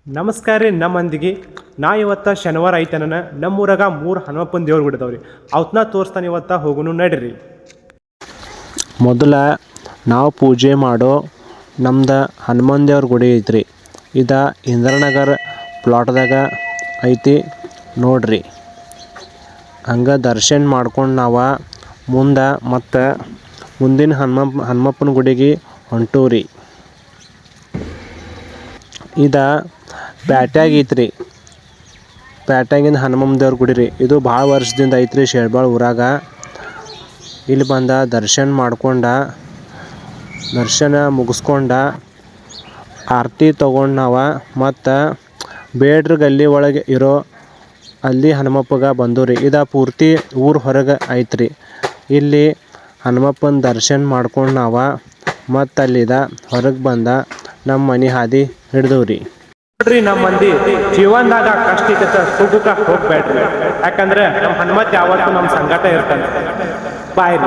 ನಮಸ್ಕಾರ ರೀ. ನಮ್ಮ ಮಂದಿಗೆ ನಾ ಇವತ್ತು ಶನಿವಾರ ಐತನ ನಮ್ಮೂರಾಗ 3 ಹನುಮಪ್ಪನ ದೇವ್ರು ಬಿಡ್ತಾವ್ರಿ. ಅವತ್ತನ್ನ ತೋರಿಸ್ತಾನೆ. ಇವತ್ತು ಹೋಗುನು ನಡ್ರಿ. ಮೊದಲ ನಾವು ಪೂಜೆ ಮಾಡೋ ನಮ್ದು ಹನುಮಾನ್ ದೇವ್ರ ಗುಡಿ ಐತ್ರಿ. ಇದು ಇಂದ್ರನಗರ ಪ್ಲಾಟ್ದಾಗ ಐತಿ ನೋಡ್ರಿ. ಹಂಗೆ ದರ್ಶನ ಮಾಡ್ಕೊಂಡು ನಾವು ಮುಂದೆ ಮತ್ತು ಮುಂದಿನ ಹನುಮಪ್ಪನ ಗುಡಿಗೆ ಹೊಂಟೂರಿ. ಇದು ಪ್ಯಾಟ್ಯಾಗ ಐತ್ರಿ. ಪ್ಯಾಟ್ಯಾಗಿಂದ ಹನುಮಮ್ಮ ದೇವ್ರ ಗುಡಿ ರೀ. ಇದು ಭಾಳ ವರ್ಷದಿಂದ ಐತ್ರಿ ಶೇರ್ಬಾಳ್ ಊರಾಗ. ಇಲ್ಲಿ ಬಂದು ದರ್ಶನ ಮಾಡ್ಕೊಂಡು ದರ್ಶನ ಮುಗಿಸ್ಕೊಂಡು ಆರತಿ ತೊಗೊಂಡು ನಾವು ಮತ್ತು ಬೇಡ್ರ ಗಲ್ಲಿ ಒಳಗೆ ಇರೋ ಅಲ್ಲಿ ಹನುಮಪ್ಪಗೆ ಬಂದೂರಿ. ಇದು ಪೂರ್ತಿ ಊರು ಹೊರಗೆ ಐತ್ರಿ. ಇಲ್ಲಿ ಹನುಮಪ್ಪನ ದರ್ಶನ ಮಾಡ್ಕೊಂಡು ನಾವು ಮತ್ತು ಅಲ್ಲಿದ ಹೊರಗೆ ಬಂದು ನಮ್ಮ ಮನೆ ಹಾದಿ ಹಿಡ್ದವ್ರಿ. ನೋಡ್ರಿ, ನಮ್ಮ ಮಂದಿ ಜೀವನದಾಗ ಕಷ್ಟ ಇದ್ದ ಸುಖಕ್ಕೆ ಹೋಗ್ಬೇಡ್ರಿ. ಯಾಕಂದ್ರೆ ನಮ್ಮ ಹನುಮತ್ ಯಾವತ್ತೂ ನಮ್ಮ ಸಂಗಟ ಇರ್ತಾನೆ. ಬಾಯ್.